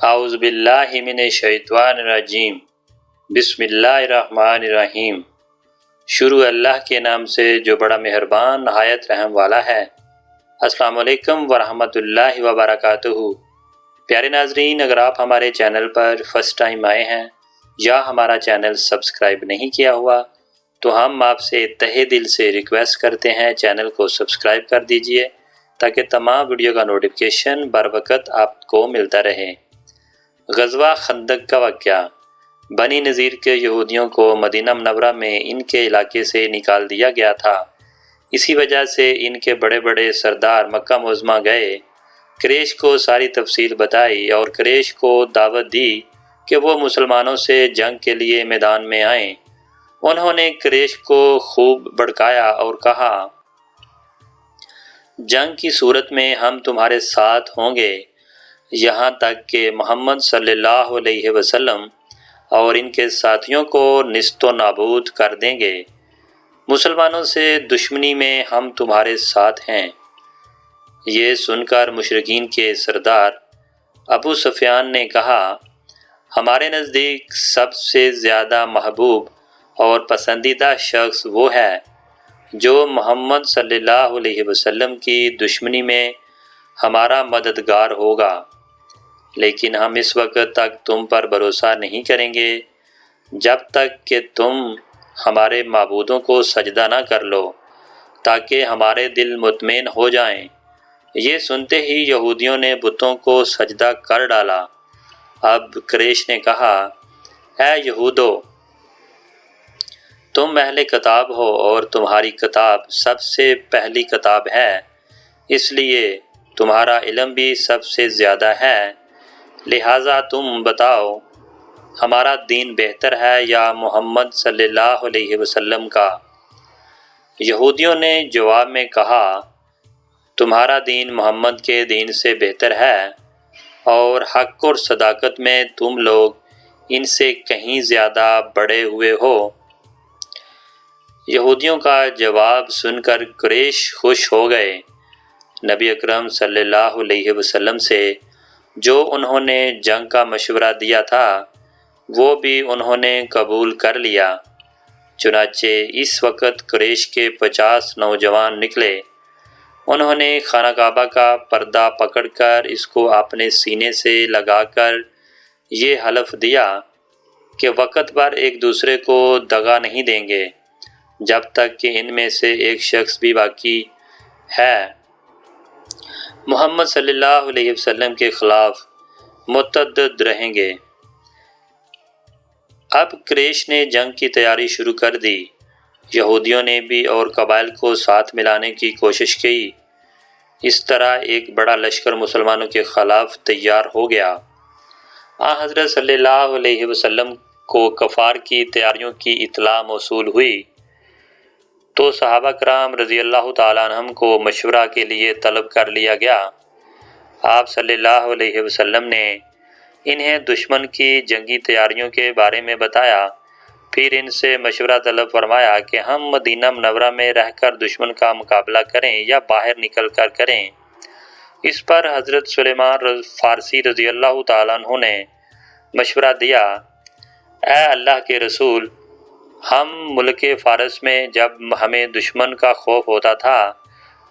اعوذ باللہ من الشیطان الرجیم بسم اللہ الرحمن الرحیم۔ شروع اللہ کے نام سے جو بڑا مہربان نہایت رحم والا ہے۔ السلام علیکم ورحمۃ اللہ وبرکاتہ۔ پیارے ناظرین، اگر آپ ہمارے چینل پر فرسٹ ٹائم آئے ہیں یا ہمارا چینل سبسکرائب نہیں کیا ہوا تو ہم آپ سے تہہ دل سے ریکویسٹ کرتے ہیں چینل کو سبسکرائب کر دیجئے تاکہ تمام ویڈیو کا نوٹیفیکیشن بر وقت آپ کو ملتا رہے۔ غزوہ خندق کا واقعہ۔ بنی نذیر کے یہودیوں کو مدینہ منورہ میں ان کے علاقے سے نکال دیا گیا تھا۔ اسی وجہ سے ان کے بڑے بڑے سردار مکہ معظمہ گئے، قریش کو ساری تفصیل بتائی اور قریش کو دعوت دی کہ وہ مسلمانوں سے جنگ کے لیے میدان میں آئیں۔ انہوں نے قریش کو خوب بھڑکایا اور کہا، جنگ کی صورت میں ہم تمہارے ساتھ ہوں گے، یہاں تک کہ محمد صلی اللہ علیہ وسلم اور ان کے ساتھیوں کو نیست و نابود کر دیں گے۔ مسلمانوں سے دشمنی میں ہم تمہارے ساتھ ہیں۔ یہ سن کر مشرکین کے سردار ابو سفیان نے کہا، ہمارے نزدیک سب سے زیادہ محبوب اور پسندیدہ شخص وہ ہے جو محمد صلی اللہ علیہ وسلم کی دشمنی میں ہمارا مددگار ہوگا، لیکن ہم اس وقت تک تم پر بھروسہ نہیں کریں گے جب تک کہ تم ہمارے معبودوں کو سجدہ نہ کر لو تاکہ ہمارے دل مطمئن ہو جائیں۔ یہ سنتے ہی یہودیوں نے بتوں کو سجدہ کر ڈالا۔ اب قریش نے کہا، اے یہودو، تم اہل کتاب ہو اور تمہاری کتاب سب سے پہلی کتاب ہے، اس لیے تمہارا علم بھی سب سے زیادہ ہے، لہٰذا تم بتاؤ ہمارا دین بہتر ہے یا محمد صلی اللہ علیہ وسلم کا؟ یہودیوں نے جواب میں کہا، تمہارا دین محمد کے دین سے بہتر ہے اور حق اور صداقت میں تم لوگ ان سے کہیں زیادہ بڑے ہوئے ہو۔ یہودیوں کا جواب سن کر قریش خوش ہو گئے۔ نبی اکرم صلی اللہ علیہ وسلم سے جو انہوں نے جنگ کا مشورہ دیا تھا وہ بھی انہوں نے قبول کر لیا۔ چنانچہ اس وقت قریش کے 50 نوجوان نکلے۔ انہوں نے خانہ کعبہ کا پردہ پکڑ کر اس کو اپنے سینے سے لگا کر یہ حلف دیا کہ وقت بھر ایک دوسرے کو دغا نہیں دیں گے جب تک کہ ان میں سے ایک شخص بھی باقی ہے محمد صلی اللہ علیہ وسلم کے خلاف متعدد رہیں گے۔ اب قریش نے جنگ کی تیاری شروع کر دی۔ یہودیوں نے بھی اور قبائل کو ساتھ ملانے کی کوشش کی۔ اس طرح ایک بڑا لشکر مسلمانوں کے خلاف تیار ہو گیا۔ آن حضرت صلی اللہ علیہ وسلم کو کفار کی تیاریوں کی اطلاع موصول ہوئی تو صحابہ کرام رضی اللہ تعالیٰ عنہم کو مشورہ کے لیے طلب کر لیا گیا۔ آپ صلی اللہ علیہ وسلم نے انہیں دشمن کی جنگی تیاریوں کے بارے میں بتایا، پھر ان سے مشورہ طلب فرمایا کہ ہم مدینہ منورہ میں رہ کر دشمن کا مقابلہ کریں یا باہر نکل کر کریں۔ اس پر حضرت سلیمان فارسی رضی اللہ تعالیٰ عنہ نے مشورہ دیا، اے اللہ کے رسول، ہم ملک فارس میں جب ہمیں دشمن کا خوف ہوتا تھا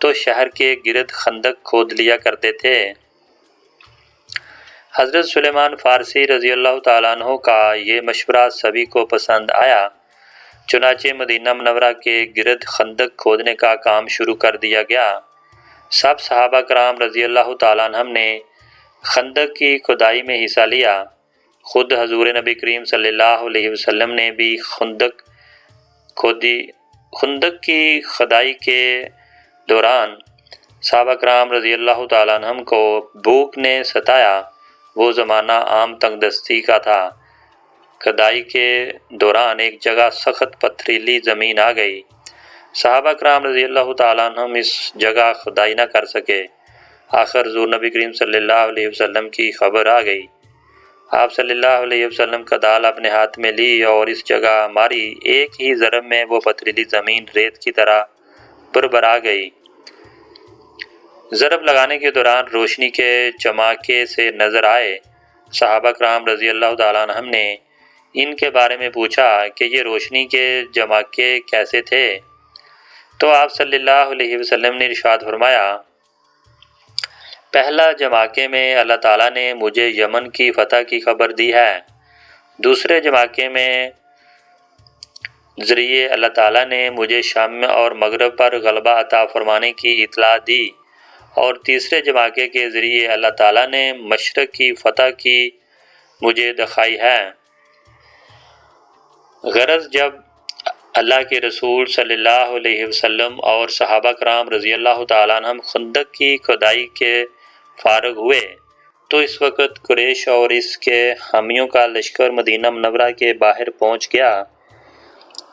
تو شہر کے گرد خندق کھود لیا کرتے تھے۔ حضرت سلیمان فارسی رضی اللہ تعالیٰ عنہ کا یہ مشورہ سبھی کو پسند آیا۔ چنانچہ مدینہ منورہ کے گرد خندق کھودنے کا کام شروع کر دیا گیا۔ سب صحابہ کرام رضی اللہ تعالیٰ عنہم نے خندق کی کھدائی میں حصہ لیا۔ خود حضور نبی کریم صلی اللہ علیہ وسلم نے بھی خندق کی کھدائی کے دوران صحابہ کرام رضی اللہ تعالیٰ عنہم کو بھوک نے ستایا۔ وہ زمانہ عام تنگ دستی کا تھا۔ کھدائی کے دوران ایک جگہ سخت پتھریلی زمین آ گئی۔ صحابہ کرام رضی اللہ تعالیٰ عنہم اس جگہ کھدائی نہ کر سکے۔ آخر حضور نبی کریم صلی اللہ علیہ وسلم کی خبر آ گئی۔ آپ صلی اللہ علیہ وسلم کا دال اپنے ہاتھ میں لی اور اس جگہ ماری، ایک ہی ضرب میں وہ پتھریلی زمین ریت کی طرح بھربھرا گئی۔ ضرب لگانے کے دوران روشنی کے چماکے سے نظر آئے صحابہ کرام رضی اللہ تعالیٰ عنہم نے ان کے بارے میں پوچھا کہ یہ روشنی کے جماکے کیسے تھے؟ تو آپ صلی اللہ علیہ وسلم نے ارشاد فرمایا، پہلا جماکے میں اللہ تعالیٰ نے مجھے یمن کی فتح کی خبر دی ہے، دوسرے جماکے میں ذریعے اللہ تعالیٰ نے مجھے شام اور مغرب پر غلبہ عطا فرمانے کی اطلاع دی، اور تیسرے جماکے کے ذریعے اللہ تعالیٰ نے مشرق کی فتح کی مجھے دکھائی ہے۔ غرض جب اللہ کے رسول صلی اللہ علیہ وسلم اور صحابہ کرام رضی اللہ تعالیٰ عنہم خندق کی کھدائی کے فارغ ہوئے تو اس وقت قریش اور اس کے حامیوں کا لشکر مدینہ منورہ کے باہر پہنچ گیا۔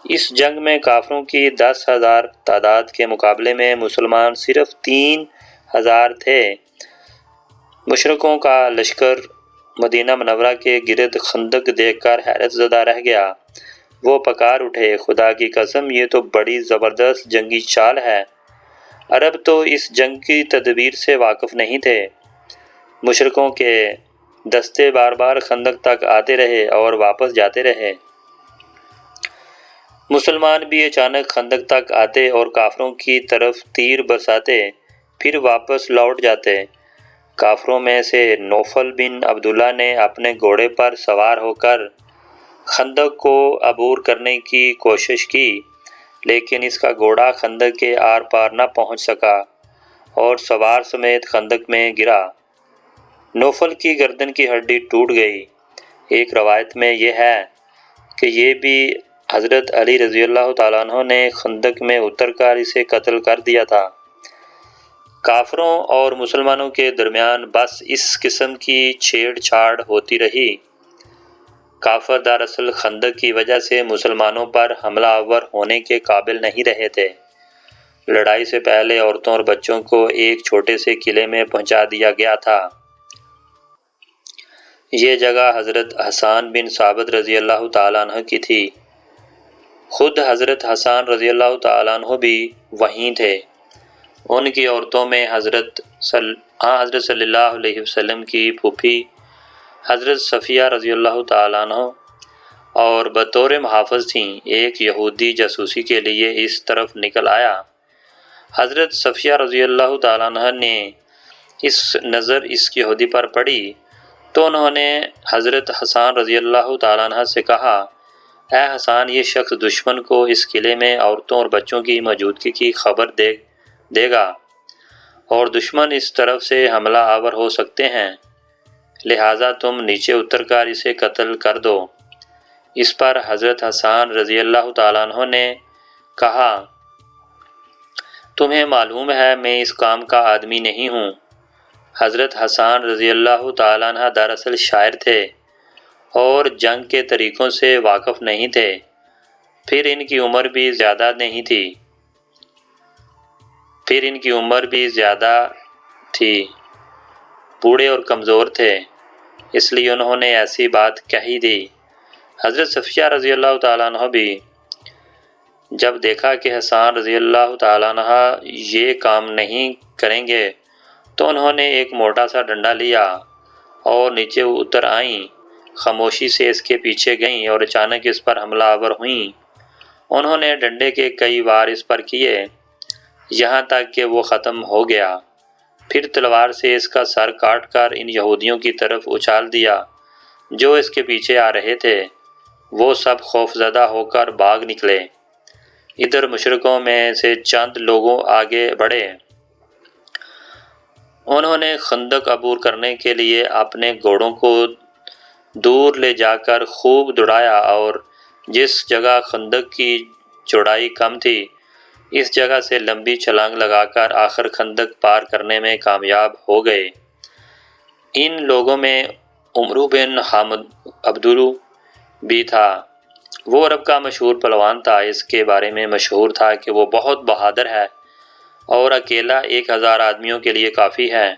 اس جنگ میں کافروں کی 10,000 تعداد کے مقابلے میں مسلمان صرف 3,000 تھے۔ مشرکوں کا لشکر مدینہ منورہ کے گرد خندق دیکھ کر حیرت زدہ رہ گیا۔ وہ پکار اٹھے، خدا کی قسم یہ تو بڑی زبردست جنگی چال ہے۔ عرب تو اس جنگ کی تدبیر سے واقف نہیں تھے۔ مشرکوں کے دستے بار بار خندق تک آتے رہے اور واپس جاتے رہے۔ مسلمان بھی اچانک خندق تک آتے اور کافروں کی طرف تیر برساتے، پھر واپس لوٹ جاتے۔ کافروں میں سے نوفل بن عبداللہ نے اپنے گھوڑے پر سوار ہو کر خندق کو عبور کرنے کی کوشش کی، لیکن اس کا گھوڑا خندق کے آر پار نہ پہنچ سکا اور سوار سمیت خندق میں گرا۔ نوفل کی گردن کی ہڈی ٹوٹ گئی۔ ایک روایت میں یہ ہے کہ یہ بھی حضرت علی رضی اللہ تعالیٰ عنہ نے خندق میں اتر کر اسے قتل کر دیا تھا۔ کافروں اور مسلمانوں کے درمیان بس اس قسم کی چھیڑ چھاڑ ہوتی رہی۔ کافر دراصل خندق کی وجہ سے مسلمانوں پر حملہ آور ہونے کے قابل نہیں رہے تھے۔ لڑائی سے پہلے عورتوں اور بچوں کو ایک چھوٹے سے قلعے میں پہنچا دیا گیا تھا۔ یہ جگہ حضرت حسان بن ثابت رضی اللہ تعالیٰ عنہ کی تھی۔ خود حضرت حسان رضی اللہ تعالیٰ عنہ بھی وہیں تھے۔ ان کی عورتوں میں حضرت صلی اللہ علیہ وسلم کی پھوپھی حضرت صفیہ رضی اللہ تعالیٰ عنہ اور بطور محافظ تھیں۔ ایک یہودی جاسوسی کے لیے اس طرف نکل آیا۔ حضرت صفیہ رضی اللہ تعالیٰ عنہ نے نظر اس یہودی پر پڑی تو انہوں نے حضرت حسان رضی اللہ تعالیٰ عنہ سے کہا، اے حسان، یہ شخص دشمن کو اس قلعے میں عورتوں اور بچوں کی موجودگی کی خبر دے گا اور دشمن اس طرف سے حملہ آور ہو سکتے ہیں، لہٰذا تم نیچے اتر کر اسے قتل کر دو۔ اس پر حضرت حسان رضی اللہ تعالیٰ عنہ نے کہا، تمہیں معلوم ہے میں اس کام کا آدمی نہیں ہوں۔ حضرت حسان رضی اللہ تعالیٰ عنہ دراصل شاعر تھے اور جنگ کے طریقوں سے واقف نہیں تھے، پھر ان کی عمر بھی زیادہ تھی، بوڑھے اور کمزور تھے، اس لیے انہوں نے ایسی بات کہی دی۔ حضرت صفیہ رضی اللہ تعالیٰ عنہ بھی جب دیکھا کہ حسان رضی اللہ تعالیٰ عنہ یہ کام نہیں کریں گے تو انہوں نے ایک موٹا سا ڈنڈا لیا اور نیچے اتر آئیں، خاموشی سے اس کے پیچھے گئیں اور اچانک اس پر حملہ آور ہوئیں۔ انہوں نے ڈنڈے کے کئی وار اس پر کیے یہاں تک کہ وہ ختم ہو گیا، پھر تلوار سے اس کا سر کاٹ کر ان یہودیوں کی طرف اچھال دیا جو اس کے پیچھے آ رہے تھے۔ وہ سب خوف زدہ ہو کر بھاگ نکلے۔ ادھر مشرکوں میں سے چند لوگوں آگے بڑھے۔ انہوں نے خندق عبور کرنے کے لیے اپنے گھوڑوں کو دور لے جا کر خوب دوڑایا اور جس جگہ خندق کی چوڑائی کم تھی اس جگہ سے لمبی چھلانگ لگا کر آخر خندق پار کرنے میں کامیاب ہو گئے۔ ان لوگوں میں عمرو بن حامد عبدرو بھی تھا۔ وہ عرب کا مشہور پہلوان تھا۔ اس کے بارے میں مشہور تھا کہ وہ بہت بہادر ہے اور اکیلا 1,000 آدمیوں کے لیے کافی ہے۔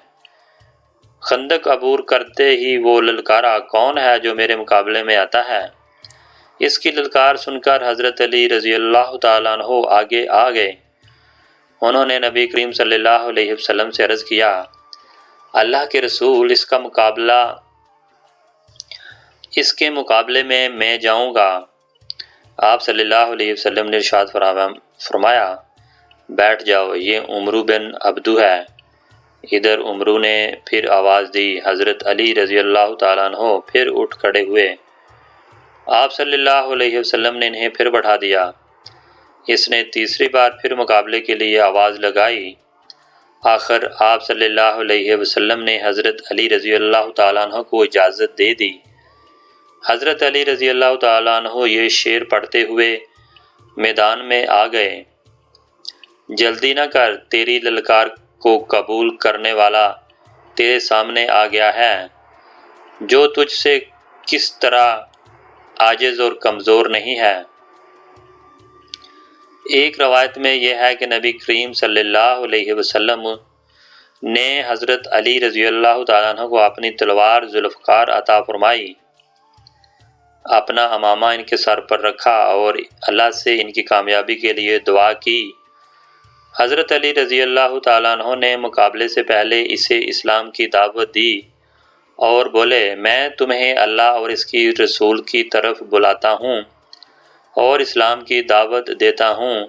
خندق عبور کرتے ہی وہ للکارا، کون ہے جو میرے مقابلے میں آتا ہے؟ اس کی للکار سن کر حضرت علی رضی اللہ تعالیٰ عنہ آگے آ گئے۔ انہوں نے نبی کریم صلی اللہ علیہ وسلم سے عرض کیا، اللہ کے رسول، اس کا مقابلہ اس کے مقابلے میں جاؤں گا۔ آپ صلی اللہ علیہ وسلم نے ارشاد فرمایا بیٹھ جاؤ، یہ عمرو بن عبدو ہے۔ ادھر عمرو نے پھر آواز دی، حضرت علی رضی اللہ تعالیٰ عنہ پھر اٹھ کھڑے ہوئے۔ آپ صلی اللہ علیہ وسلم نے انہیں پھر بٹھا دیا۔ اس نے تیسری بار پھر مقابلے کے لیے آواز لگائی۔ آخر آپ صلی اللہ علیہ وسلم نے حضرت علی رضی اللہ تعالیٰ عنہ کو اجازت دے دی۔ حضرت علی رضی اللہ تعالیٰ عنہ یہ شعر پڑھتے ہوئے میدان میں آ گئے، جلدی نہ کر، تیری للکار کو قبول کرنے والا تیرے سامنے آ گیا ہے، جو تجھ سے کس طرح عاجز اور کمزور نہیں ہے۔ ایک روایت میں یہ ہے کہ نبی کریم صلی اللہ علیہ وسلم نے حضرت علی رضی اللہ تعالیٰ عنہ کو اپنی تلوار ذوالفقار عطا فرمائی، اپنا امامہ ان کے سر پر رکھا اور اللہ سے ان کی کامیابی کے لیے دعا کی۔ حضرت علی رضی اللہ تعالیٰ عنہ نے مقابلے سے پہلے اسے اسلام کی دعوت دی اور بولے، میں تمہیں اللہ اور اس کی رسول کی طرف بلاتا ہوں اور اسلام کی دعوت دیتا ہوں۔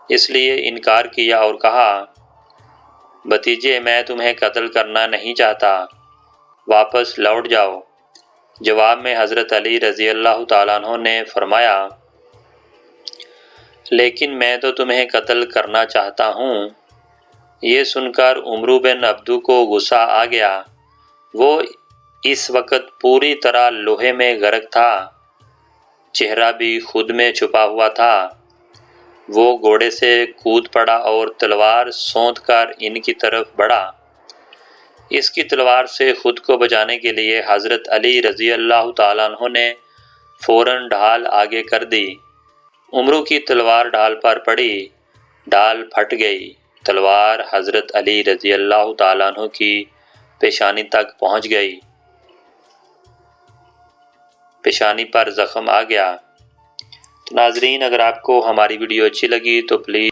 اس لیے انکار کیا اور کہا، بھتیجے میں تمہیں قتل کرنا نہیں چاہتا، واپس لوٹ جاؤ۔ جواب میں حضرت علی رضی اللہ تعالیٰ عنہ نے فرمایا، لیکن میں تو تمہیں قتل کرنا چاہتا ہوں۔ یہ سن کر عمرو بن عبدو کو غصہ آ گیا۔ وہ اس وقت پوری طرح لوہے میں غرق تھا، چہرہ بھی خود میں چھپا ہوا تھا۔ وہ گھوڑے سے کود پڑا اور تلوار سونت کر ان کی طرف بڑھا۔ اس کی تلوار سے خود کو بچانے کے لیے حضرت علی رضی اللہ تعالیٰ عنہ نے فوراً ڈھال آگے کر دی۔ عمرو کی تلوار ڈھال پر پڑی، ڈھال پھٹ گئی، تلوار حضرت علی رضی اللہ تعالیٰ عنہ کی پیشانی تک پہنچ گئی، پیشانی پر زخم آ گیا۔ تو ناظرین، اگر آپ کو ہماری ویڈیو اچھی لگی تو پلیز